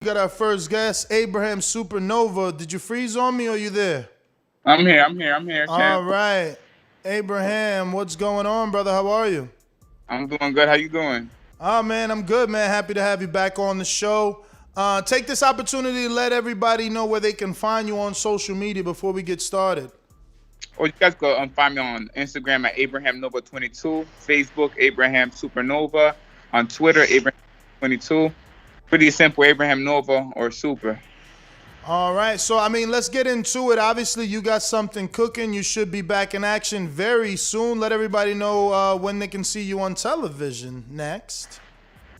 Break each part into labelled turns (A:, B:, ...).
A: We got our first guest, Abraham Supernova. Did you freeze on me or you there?
B: I'm here, champ.
A: All right. Abraham, what's going on, brother? How are you?
B: I'm doing good. How you doing?
A: Oh, man, I'm good, man. Happy to have you back on the show. Take this opportunity to let everybody know where they can find you on social media before we get started.
B: Oh, you guys go find me on Instagram at Abraham Nova 22, Facebook Abraham Supernova, on Twitter Abraham 22. Pretty simple, Abraham Nova or Super.
A: All right. So, I mean, let's get into it. Obviously, you got something cooking. You should be back in action very soon. Let everybody know when they can see you on television next.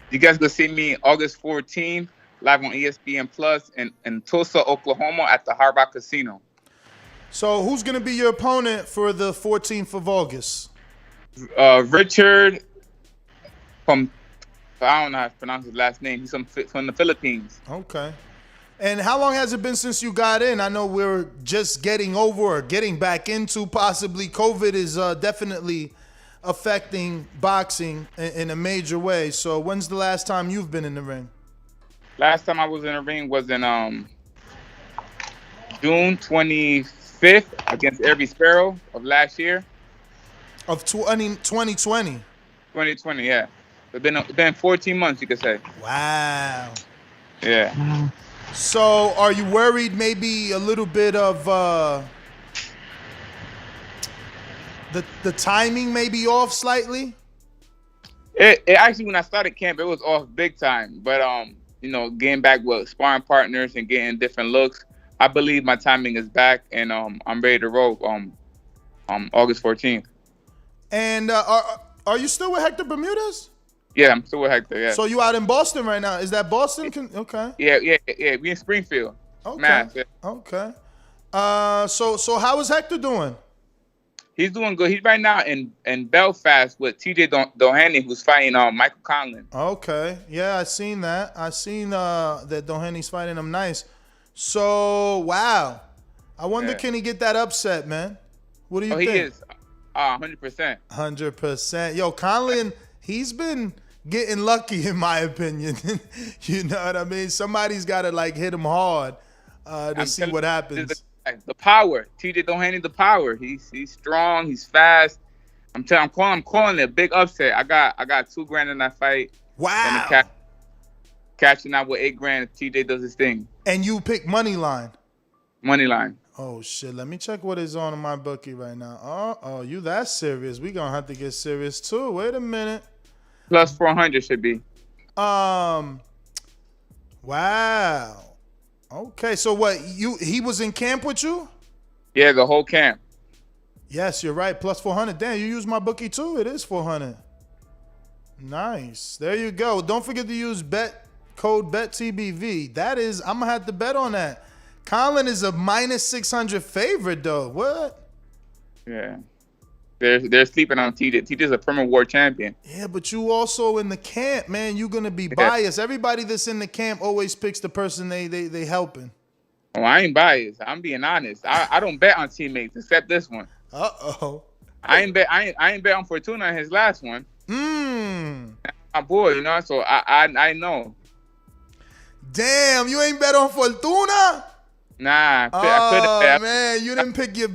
B: You guys go see me August 14th live on ESPN Plus in Tulsa, Oklahoma at the Hard Rock Casino.
A: So, who's going to be your opponent for the 14th of August?
B: Richard from, I don't know how to pronounce his last name. He's from the Philippines.
A: Okay. And how long has it been since you got in? I know we're just getting over or getting back into possibly. COVID is definitely affecting boxing in a major way. So when's the last time you've been in the ring?
B: Last time I was in the ring was in June 25th against Every Sparrow of last year.
A: Of 2020?
B: 2020, yeah. It's been 14 months, you could say.
A: Wow.
B: Yeah.
A: So are you worried maybe a little bit of the timing may be off slightly?
B: It actually, when I started camp, it was off big time. But getting back with sparring partners and getting different looks, I believe my timing is back, and I'm ready to roll August 14th.
A: And are you still with Hector Bermudez?
B: Yeah, I'm still with Hector, yeah.
A: So you out in Boston right now? Is that Boston? Okay.
B: Yeah. We in Springfield.
A: Okay.
B: Mass, yeah.
A: Okay. So how is Hector doing?
B: He's doing good. He's right now in Belfast with TJ Doheny, who's fighting Michael Conlon.
A: Okay. Yeah, I seen that. I seen that Doheny's fighting him nice. So, wow. I wonder, can he get that upset, man? What do you think?
B: He is. 100%.
A: 100%. Yo, Conlon, he's been getting lucky, in my opinion. You know what I mean? Somebody's got to, hit him hard to see what happens.
B: The power. TJ Doheny, the power. He's strong. He's fast. I'm calling it a big upset. I got $2,000 in that fight.
A: Wow.
B: And catching out with $8,000 if TJ does his thing.
A: And you pick money line.
B: Money line.
A: Oh shit! Let me check what is on my bookie right now. Oh, you that serious? We gonna have to get serious too. Wait a minute.
B: Plus 400 should be.
A: Wow. Okay, so what? He was in camp with you?
B: Yeah, the whole camp.
A: Yes, you're right. Plus 400. Damn, you use my bookie too. It is 400. Nice. There you go. Don't forget to use code BETTBV. That is, I'm gonna have to bet on that. Conlon is a minus 600 favorite though. What?
B: Yeah. They're sleeping on TJ. TJ's a former world champion.
A: Yeah, but you also in the camp, man. You're gonna be biased. Everybody that's in the camp always picks the person they helping.
B: Oh, I ain't biased. I'm being honest. I don't bet on teammates except this one.
A: Uh-oh.
B: I ain't bet on Fortuna in his last one. My boy, so I know.
A: Damn, you ain't bet on Fortuna?
B: Nah.
A: Oh, man, you didn't pick your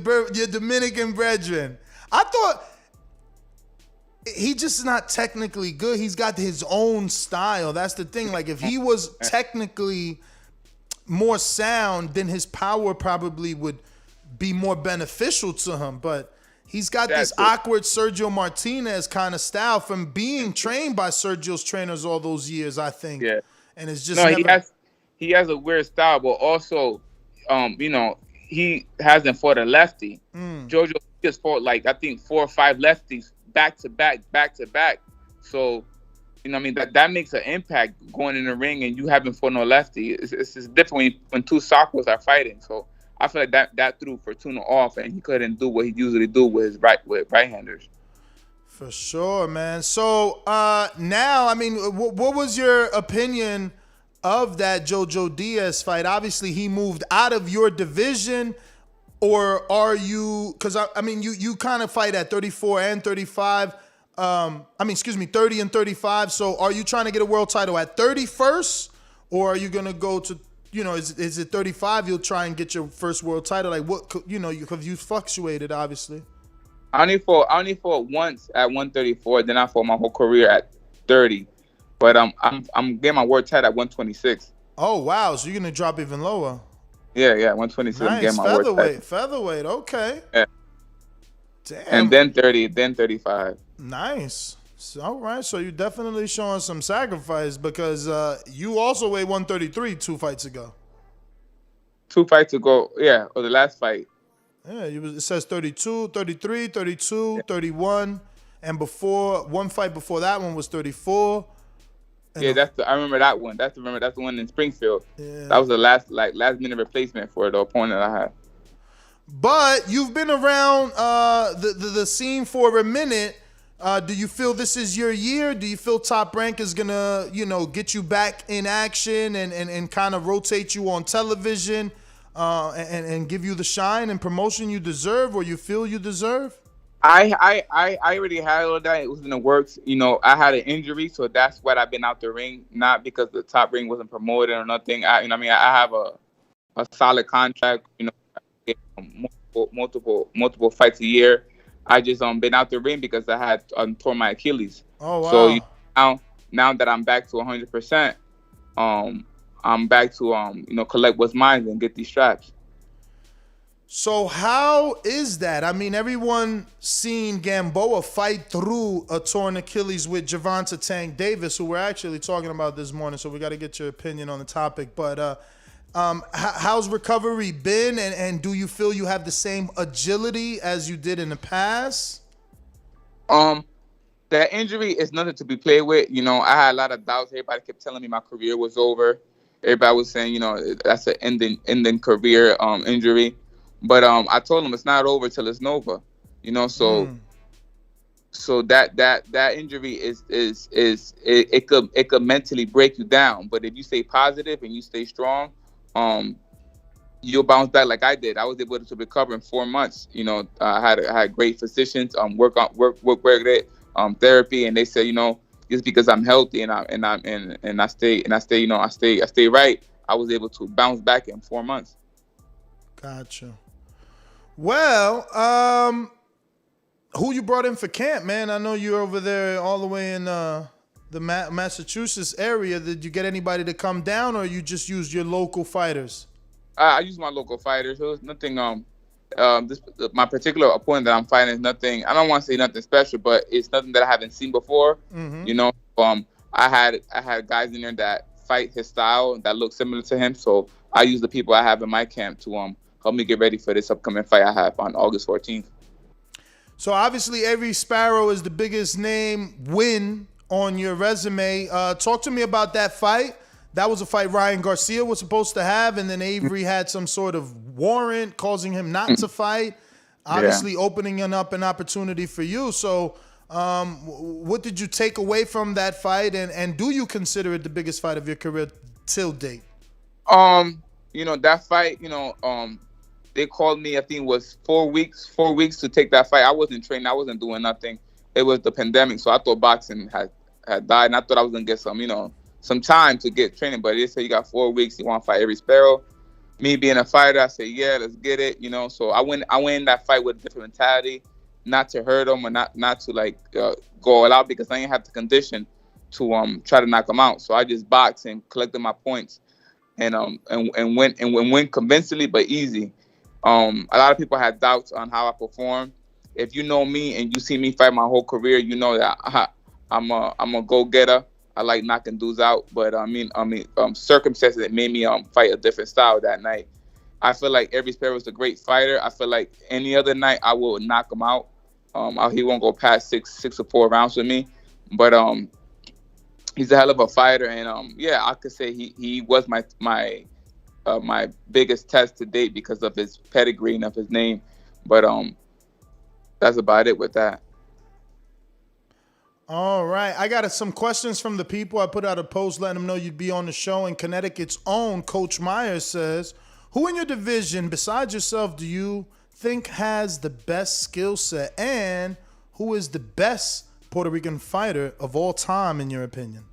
A: Dominican brethren. I thought he just not technically good. He's got his own style. That's the thing. If he was technically more sound, then his power probably would be more beneficial to him. But he's got this awkward Sergio Martinez kind of style from being trained by Sergio's trainers all those years, I think. Yeah. And it's just
B: he has a weird style, but also he hasn't fought a lefty. Jojo just fought I think 4 or 5 lefties back to back. So, that makes an impact going in the ring, and you haven't fought no lefty. It's different when two Sakwas are fighting. So I feel like that threw Fortuna off, and he couldn't do what he usually do with right-handers.
A: For sure, man. So now, what was your opinion of that Jojo Diaz fight? Obviously, he moved out of your division, or are you? Because you kind of fight at 34 and 35. 30 and 35. So are you trying to get a world title at 31st, or are you gonna go to, is it 35? You'll try and get your first world title. Like what, you fluctuated obviously.
B: I only fought once at 134. Then I fought my whole career at 30. But I'm getting my world title at 126.
A: Oh wow, so you're gonna drop even lower.
B: Yeah, 126.
A: Nice.
B: I'm getting my world title.
A: Featherweight. Okay.
B: Yeah.
A: Damn.
B: And then 30, then 35.
A: Nice. So, all right, so you're definitely showing some sacrifice because you also weighed 133 2 fights ago.
B: 2 fights ago, yeah, or the last fight.
A: Yeah, it says 32, 33, 32, 31, and before one fight before that one was 34.
B: Yeah, I remember that one. That's the one in Springfield.
A: Yeah.
B: That was the last minute replacement for the opponent I had.
A: But you've been around the scene for a minute. Do you feel this is your year? Do you feel Top Rank is gonna, get you back in action and kind of rotate you on television, and give you the shine and promotion you deserve, or you feel you deserve?
B: I already had all that. It was in the works. I had an injury, so that's why I've been out the ring. Not because the Top Ring wasn't promoted or nothing. I have a solid contract. Multiple fights a year. I just been out the ring because I had torn my Achilles.
A: Oh wow!
B: So now that I'm back to 100%, I'm back to collect what's mine and get these straps.
A: So how is that? I mean, everyone seen Gamboa fight through a torn Achilles with Gervonta Tank Davis, who we're actually talking about this morning. So we got to get your opinion on the topic. But how's recovery been? And do you feel you have the same agility as you did in the past?
B: That injury is nothing to be played with. I had a lot of doubts. Everybody kept telling me my career was over. Everybody was saying, that's an ending career injury. But I told them it's not over till it's Nova, So that injury it could mentally break you down. But if you stay positive and you stay strong, you'll bounce back like I did. I was able to recover in 4 months. I had great physicians, work with it, therapy, and they said, just because I'm healthy and I stay right, I was able to bounce back in 4 months.
A: Gotcha. Well, who you brought in for camp, man? I know you're over there all the way in the Massachusetts area. Did you get anybody to come down, or you just used your local fighters?
B: I used my local fighters. It was nothing. My particular opponent that I'm fighting is nothing. I don't want to say nothing special, but it's nothing that I haven't seen before. Mm-hmm. I had guys in there that fight his style that look similar to him. So I use the people I have in my camp to help me get ready for this upcoming fight I have on August 14th.
A: So obviously, Avery Sparrow is the biggest name win on your resume. Talk to me about that fight. That was a fight Ryan Garcia was supposed to have, and then Avery had some sort of warrant causing him not to fight, obviously opening up an opportunity for you. So what did you take away from that fight, and do you consider it the biggest fight of your career till date?
B: That fight, they called me, I think it was 4 weeks to take that fight. I wasn't training. I wasn't doing nothing. It was the pandemic, so I thought boxing had died, and I thought I was going to get some time to get training, but they said you got 4 weeks. You want to fight Avery Sparrow? Me being a fighter, I said, yeah, let's get it. So I went in that fight with a different mentality, not to hurt him or not to go all out, because I didn't have the condition to try to knock him out. So I just boxed and collected my points and went convincingly but easy. A lot of people had doubts on how I performed. If you know me and you see me fight my whole career, you know that I'm a go-getter. I like knocking dudes out, but circumstances that made me fight a different style that night. I feel like Avery Sparrow is a great fighter. I feel like any other night I will knock him out. He won't go past six or 4 rounds with me, but he's a hell of a fighter, and I could say he was my biggest test to date because of his pedigree and of his name. But that's about it with that.
A: All right. I got some questions from the people. I put out a post letting them know you'd be on the show. And Connecticut's own Coach Myers says, who in your division, besides yourself, do you think has the best skill set? And who is the best Puerto Rican fighter of all time, in your opinion?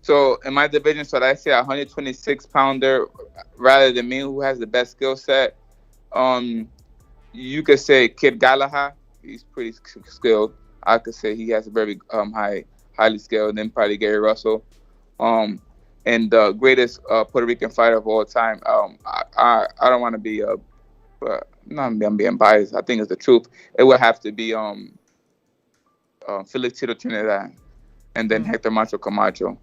B: So in my division, so I say a 126 pounder rather than me, who has the best skill set. Um, you could say Kid Galahad. He's pretty skilled. I could say he has a very highly skilled. Then probably Gary Russell. Um, and the greatest Puerto Rican fighter of all time. I don't want to be but not I'm being biased. I think it's the truth. It would have to be Felix Tito Trinidad, and then Hector Macho Camacho.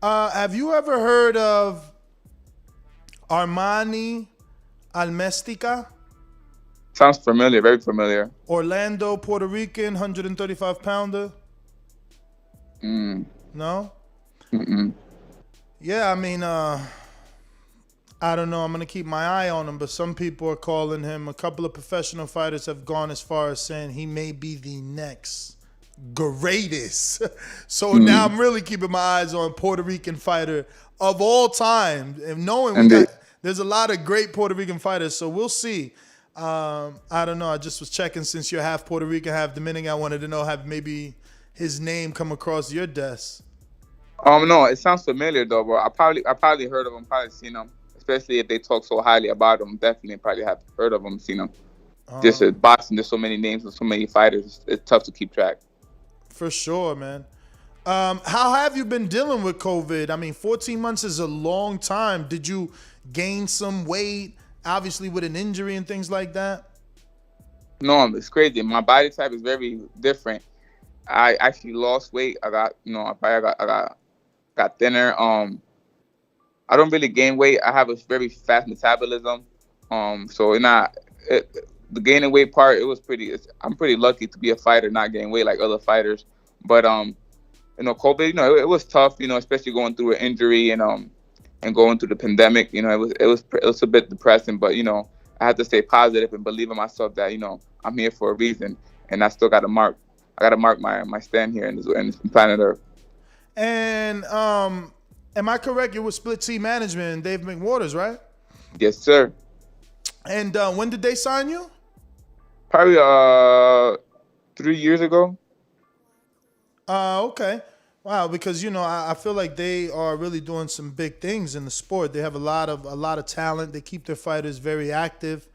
A: Have you ever heard of Armani Almestica?
B: Sounds familiar, very familiar.
A: Orlando, Puerto Rican, 135 pounder. No?
B: Mm-mm.
A: Yeah, I mean, I don't know. I'm going to keep my eye on him, but some people are calling him. A couple of professional fighters have gone as far as saying he may be the next greatest. So now I'm really keeping my eyes on Puerto Rican fighter of all time. And knowing there's a lot of great Puerto Rican fighters, so we'll see. I don't know. I just was checking since you're half Puerto Rican, half Dominican. I wanted to know, have maybe his name come across your desk?
B: No, it sounds familiar though, bro. I probably heard of him, probably seen him. Especially if they talk so highly about him, definitely probably have heard of him, seen him. Just at boxing, there's so many names and so many fighters. It's tough to keep track.
A: For sure, man. How have you been dealing with COVID? I mean, 14 months is a long time. Did you gain some weight, obviously with an injury and things like that?
B: No, it's crazy. My body type is very different. I actually lost weight. I got thinner. I don't really gain weight. I have a very fast metabolism. So the gaining weight part, I'm pretty lucky to be a fighter, not gain weight like other fighters. But COVID, it was tough. Especially going through an injury and going through the pandemic. It was a bit depressing. But I have to stay positive and believe in myself that I'm here for a reason, and I still got to mark. I got to mark my stand here in this planet Earth.
A: And am I correct? You were Split T Management and Dave McWaters, right?
B: Yes, sir.
A: And when did they sign you?
B: Probably 3 years ago.
A: Okay. Wow, because I feel like they are really doing some big things in the sport. They have a lot of talent. They keep their fighters very active.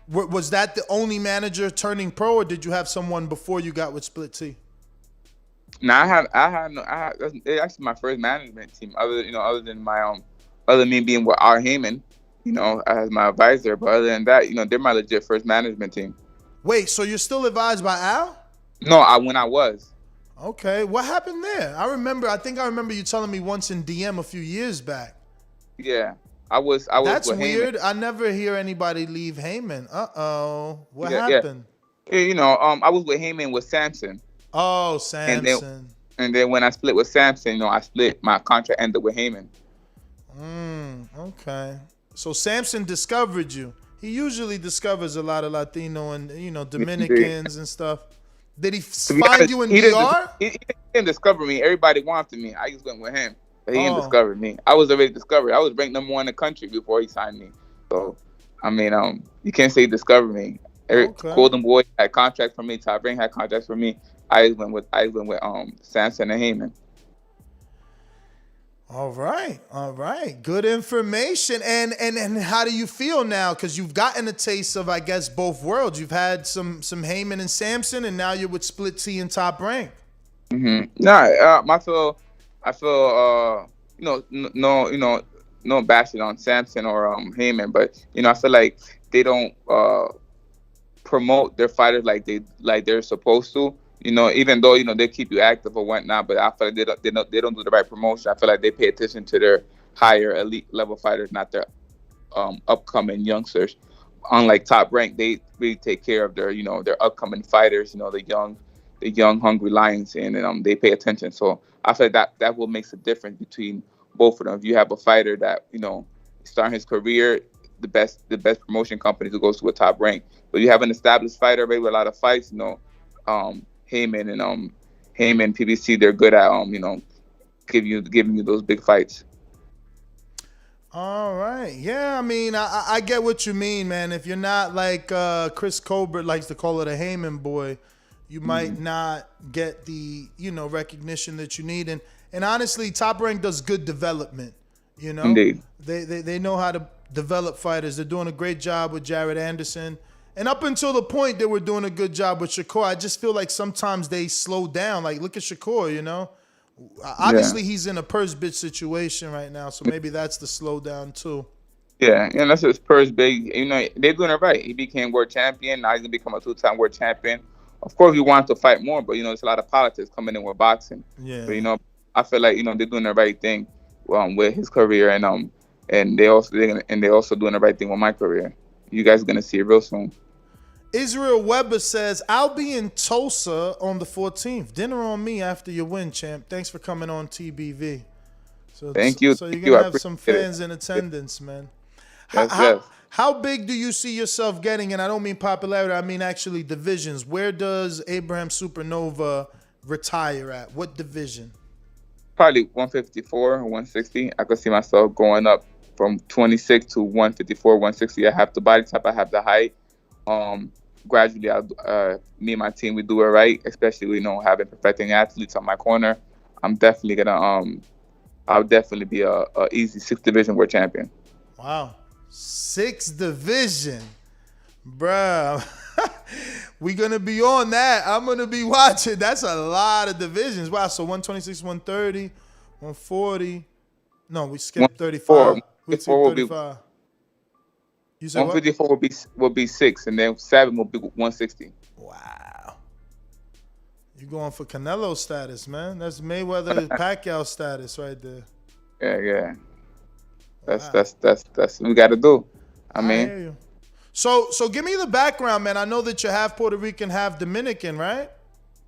A: Was that the only manager turning pro, or did you have someone before you got with Split T?
B: No, that's actually my first management team. Other than me being with R. Heyman, as my advisor. But other than that, they're my legit first management team.
A: Wait, so you're still advised by Al?
B: No, when I was.
A: Okay, what happened there? I think I remember you telling me once in DM a few years back.
B: Yeah, I was.
A: That's
B: with
A: weird.
B: Heyman.
A: I never hear anybody leave Heyman. What happened?
B: Yeah, I was with Heyman with Samson.
A: Oh, Samson.
B: And then when I split with Samson, I split my contract ended with Heyman.
A: Okay. So Samson discovered you. He usually discovers a lot of Latino and Dominicans and stuff. Did he find you in DR?
B: He didn't discover me. Everybody wanted me. I just went with him. But he didn't discover me. I was already discovered. I was ranked #1 in the country before he signed me. So, you can't say he discovered me. Golden Boy had contracts for me. Top Rank had contracts for me. I went with Samson and Heyman.
A: All right. Good information. And how do you feel now? Because you've gotten a taste of, I guess, both worlds. You've had some Heyman and Samson, and now you're with Split T and Top Rank. I feel no bashing on Samson or Heyman, but I feel like they don't promote their fighters like they're supposed to. Even though they keep you active or whatnot, but I feel like they don't do the right promotion. I feel like they pay attention to their higher elite level fighters, not their upcoming youngsters. Unlike Top Rank, they really take care of their their upcoming fighters, the young hungry lions, and they pay attention. So I feel like that will make a difference between both of them. If you have a fighter that starting his career, the best promotion company to go to a Top Rank, but you have an established fighter already with a lot of fights, Heyman and PBC, they're good at giving you those big fights. All right. Yeah, I mean, I get what you mean, man. If you're not like Chris Colbert likes to call it, a Heyman boy, you might not get the, recognition that you need. And honestly, Top Rank does good development.
B: Indeed.
A: They know how to develop fighters. They're doing a great job with Jared Anderson. And up until the point they were doing a good job with Shakur, I just feel like sometimes they slow down. Like, look at Shakur, Obviously, he's in a purse bitch situation right now, so maybe that's the slowdown too.
B: Yeah, and that's his purse big. They're doing it right. He became world champion. Now he's going to become a 2-time world champion. Of course, we want to fight more, but, there's a lot of politics coming in with boxing.
A: Yeah.
B: But, I feel like, they're doing the right thing with his career, and they're also doing the right thing with my career. You guys are going to see it real soon.
A: Israel Weber says, I'll be in Tulsa on the 14th. Dinner on me after your win, champ. Thanks for coming on TBV.
B: Thank you.
A: So you're going to have some fans in attendance, man.
B: Yes.
A: How big do you see yourself getting? And I don't mean popularity. I mean actually divisions. Where does Abraham Supernova retire at? What division?
B: Probably 154 or 160. I could see myself going up from 26 to 154, 160. I have the body type. I have the height. Gradually, me and my team, we do it right, especially, having perfecting athletes on my corner. I'm definitely gonna, I'll definitely be a easy 6th division world champion.
A: Wow. 6th division, bruh. We're gonna be on that. I'm gonna be watching. That's a lot of divisions. Wow. So 126, 130, 140. No, we skipped 35. We skipped 35. You said
B: 154 will be 6, and then 7 will be 160.
A: Wow. You going for Canelo status, man. That's Mayweather Pacquiao status right there.
B: Yeah. That's what we got to do. I mean.
A: Hear you. So give me the background, man. I know that you're half Puerto Rican, half Dominican, right?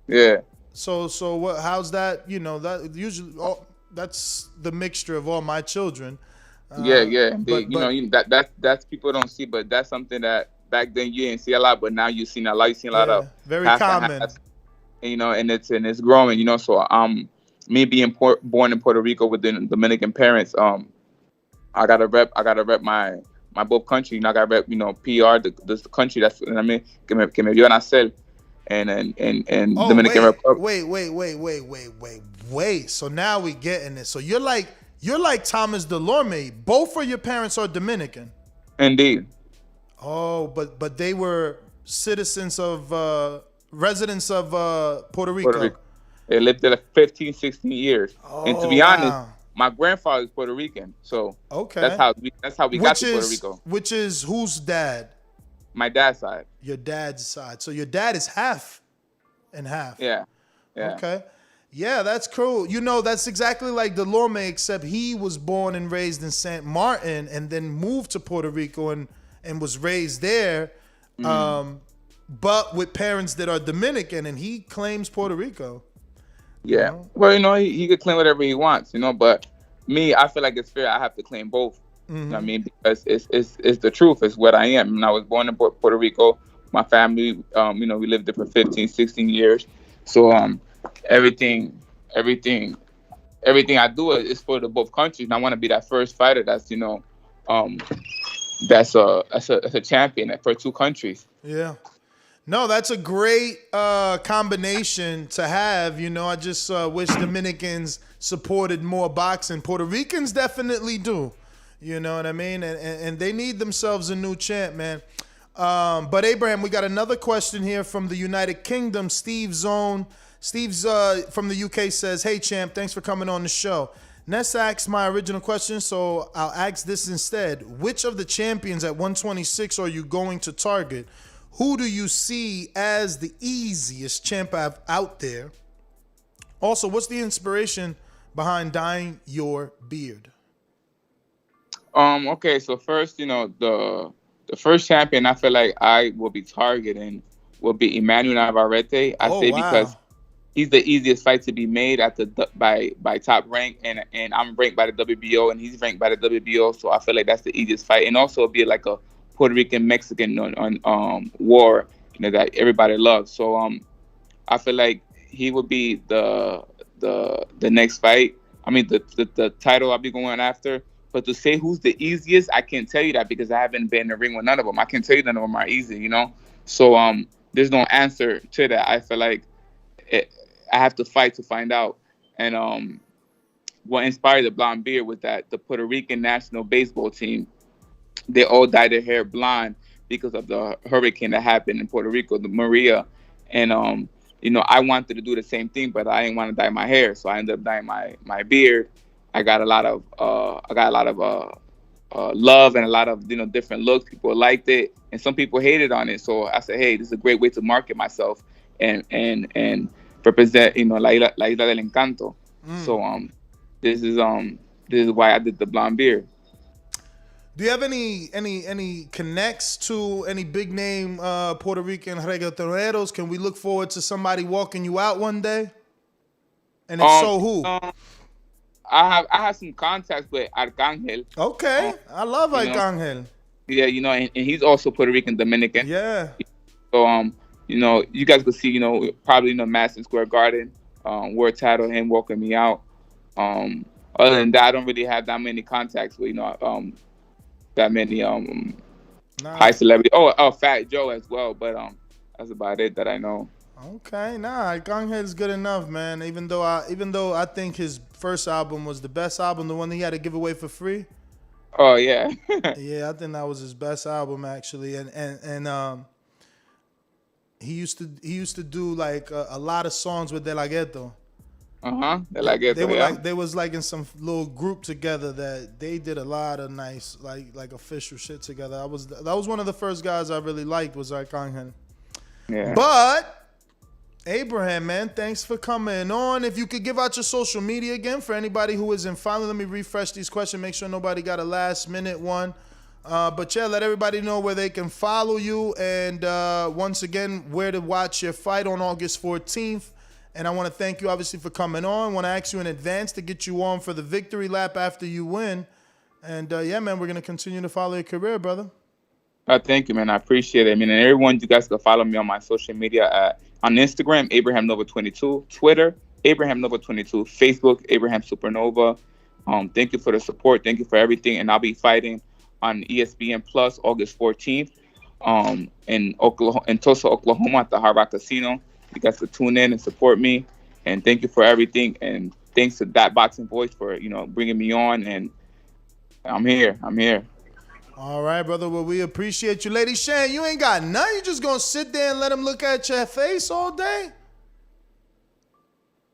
B: Yeah.
A: So what? How's that? That usually that's the mixture of all my children.
B: Yeah. That's people don't see, but that's something that back then you didn't see a lot, but now you've seen a lot. You've seen a lot of
A: very common.
B: And it's growing. So me being born in Puerto Rico with the Dominican parents, I gotta rep my both country. I gotta rep PR, the country. That's what I mean. Que me vio nacer, and Dominican Republic.
A: Wait. So now we getting it. So you're like Thomas Delorme. Both of your parents are Dominican.
B: Indeed.
A: Oh, but they were citizens of residents of Puerto Rico.
B: They lived there 15, 16 years. And to be honest, my grandfather is Puerto Rican. So that's how we got to Puerto Rico.
A: Which is whose dad?
B: My dad's side.
A: Your dad's side. So your dad is half and half.
B: Yeah.
A: Okay. Yeah, that's cool. That's exactly like Delorme, except he was born and raised in St. Martin and then moved to Puerto Rico and was raised there, but with parents that are Dominican, and he claims Puerto Rico.
B: Yeah. Well, he could claim whatever he wants, but me, I feel like it's fair. I have to claim both. You know what I mean? Because it's the truth. It's what I am. And I was born in Puerto Rico. My family, we lived there for 15, 16 years. So, everything I do is for the both countries. And I want to be that first fighter that's a champion for 2 countries.
A: Yeah. No, that's a great combination to have. I just wish Dominicans supported more boxing. Puerto Ricans definitely do. You know what I mean? And they need themselves a new champ, man. But Abraham, we got another question here from the United Kingdom. Steve's from the UK says, hey, champ, thanks for coming on the show. Ness asked my original question, so I'll ask this instead. Which of the champions at 126 are you going to target? Who do you see as the easiest champ out there? Also, what's the inspiration behind dyeing your beard?
B: Okay, so first, the first champion I feel like I will be targeting will be Emmanuel Navarrete. Because he's the easiest fight to be made at by Top Rank, and I'm ranked by the WBO, and he's ranked by the WBO, so I feel like that's the easiest fight. And also it'll be like a Puerto Rican Mexican on war, that everybody loves. So I feel like he would be the next fight. I mean the title I'll be going after. But to say who's the easiest, I can't tell you that because I haven't been in the ring with none of them. I can tell you none of them are easy, So there's no answer to that. I feel like I have to fight to find out. And what inspired the blonde beard was that the Puerto Rican national baseball team, they all dyed their hair blonde because of the hurricane that happened in Puerto Rico, the Maria. And you know, I wanted to do the same thing, but I didn't want to dye my hair, so I ended up dyeing my beard. I got a lot of love and a lot of, you know, different looks. People liked it, and some people hated on it. So I said, hey, this is a great way to market myself and represent, you know, La Isla del Encanto. So this is why I did the blonde beard.
A: Do you have any connects to any big name Puerto Rican reggaetoneros? Can we look forward to somebody walking you out one day? And if so, who?
B: I have some contacts with Arcangel.
A: Okay, I love Arcangel.
B: Yeah, you know, and he's also Puerto Rican Dominican.
A: Yeah.
B: So you know, you guys could see, you know, probably in the Madison Square Garden, wore a title, him walking me out. Other than that, I don't really have that many contacts with, you know, that many high celebrity. Oh, Fat Joe as well, but that's about it that I know.
A: Okay, Arcángel is good enough, man. Even though I think his first album was the best album, the one that he had to give away for free.
B: Oh yeah.
A: Yeah, I think that was his best album actually, and he used to do like a lot of songs with De La Ghetto.
B: De La Ghetto.
A: They were they was like in some little group together that they did a lot of nice like official shit together. That was one of the first guys I really liked was Arcángel.
B: Yeah.
A: But Abraham, man, thanks for coming on. If you could give out your social media again for anybody who isn't following, let me refresh these questions, make sure nobody got a last minute one. But yeah, let everybody know where they can follow you, and once again, where to watch your fight on August 14th. And I want to thank you, obviously, for coming on. I want to ask you in advance to get you on for the victory lap after you win. And yeah, man, we're going to continue to follow your career, brother.
B: Thank you, man. I appreciate it. I mean, and everyone, you guys can follow me on my social media on Instagram, Abraham Nova 22, Twitter, Abraham Nova 22, Facebook, Abraham Supernova. Thank you for the support. Thank you for everything. And I'll be fighting on ESPN Plus August 14th in Tulsa, Oklahoma at the Hard Rock Casino. You guys can tune in and support me. And thank you for everything. And thanks to ThaBoxingvoice for, you know, bringing me on. And I'm here.
A: All right, brother. Well, we appreciate you. Lady Shan, you ain't got nothing. You just going to sit there and let him look at your face all day?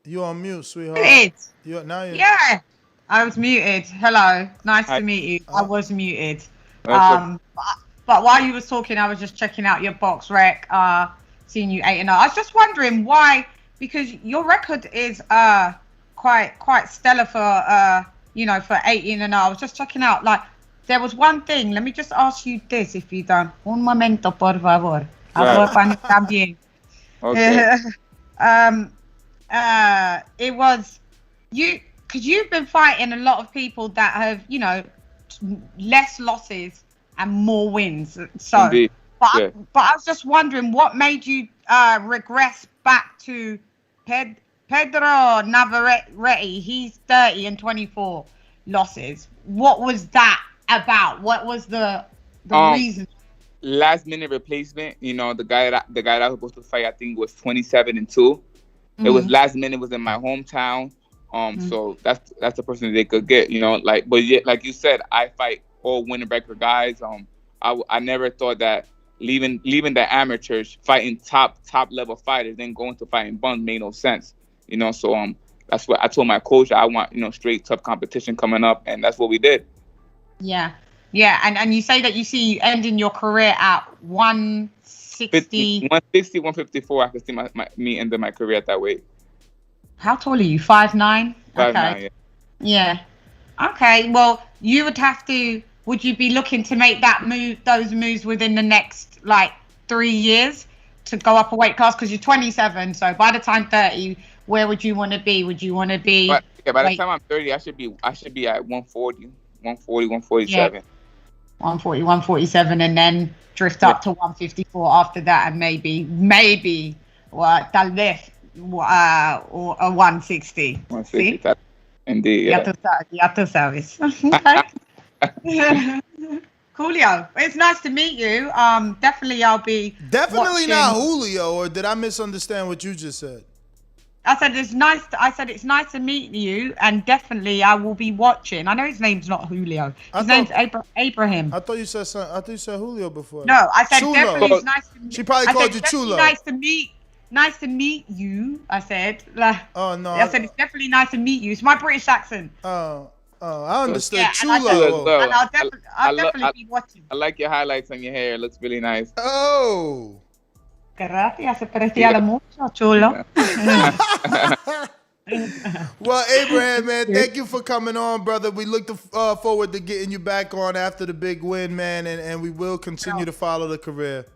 A: You on mute, sweetheart.
C: Yeah, I was muted. Hello. Nice to meet you. I was muted. But while you was talking, I was just checking out your box rec, seeing you 8-0. I was just wondering why, because your record is quite stellar for you know, for 18-0. I was just checking out, like, there was one thing. Let me just ask you this, if you don't. Un momento, por favor. También.
B: Okay.
C: It was you, because you've been fighting a lot of people that have, you know, less losses and more wins. So,
B: Indeed.
C: but I was just wondering what made you regress back to Pedro Navarrete. He's 30 and 24 losses. What was that about? What was the reason?
B: Last minute replacement. You know, the guy that I was supposed to fight, I think, was 27-2. It was last minute. It was in my hometown. So that's the person they could get. You know, like, but yet, like you said, I fight all winning record guys. I never thought that leaving the amateurs, fighting top level fighters, then going to fighting bums made no sense. You know, so that's what I told my coach. I want, you know, straight tough competition coming up, and that's what we did.
C: Yeah, and you say that you see ending your career at 160.
B: 160, 154. I can see me ending my career at that weight.
C: How tall are you? 5'9"?
B: 5'9",
C: yeah. Okay. Well, you would have to. Would you be looking to make those moves within the next like 3 years to go up a weight class? Because you're 27. So by the time 30, where would you want to be? Would you want to be?
B: By the time I'm 30, I should be at 140, 147.
C: Yeah. 140, 147, and then drift up to 154 after that, and maybe tal vez or a 160.
B: 160. Indeed. Yeah.
C: Ya tú sabes. Julio, it's nice to meet you. Definitely I'll be
A: Definitely
C: watching.
A: not Julio, or did I misunderstand what you just said?
C: I said it's nice. It's nice to meet you, and definitely I will be watching. I know his name's not Julio. His name's Abraham.
A: I thought you said Julio before.
C: No, I said
A: Chulo.
C: definitely it's nice to meet.
A: She probably called you Chulo.
C: Nice to meet you. I said.
A: Oh no.
C: I said it's definitely nice to meet you. It's my British accent.
A: Oh, I understood.
C: Yeah,
A: Chulo.
C: And I'll definitely be watching.
B: I like your highlights on your hair. It looks really nice.
A: Oh.
C: Gracias, se parecía mucho, chulo.
A: Well, Abraham, man, thank you for coming on, brother. We look forward to getting you back on after the big win, man, and we will continue to follow the career.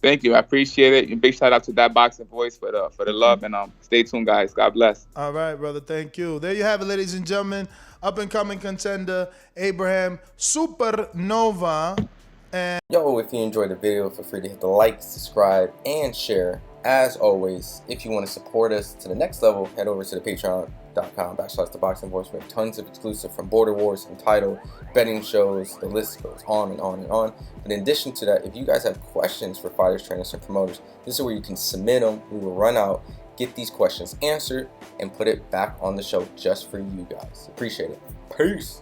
B: Thank you. I appreciate it. And big shout out to ThaBoxingvoice for the love, and stay tuned, guys. God bless.
A: All right, brother. Thank you. There you have it, ladies and gentlemen. Up and coming contender Abraham Supernova. And
D: yo, if you enjoyed the video, feel free to hit the like, subscribe, and share. As always, if you want to support us to the next level, head over to the patreon.com/ThaBoxingVoice. We have tons of exclusive from Border Wars, Entitled, betting shows, the list goes on and on and on. But in addition to that, if you guys have questions for fighters, trainers, and promoters, this is where you can submit them. We will run out, get these questions answered, and put it back on the show just for you guys. Appreciate it. Peace.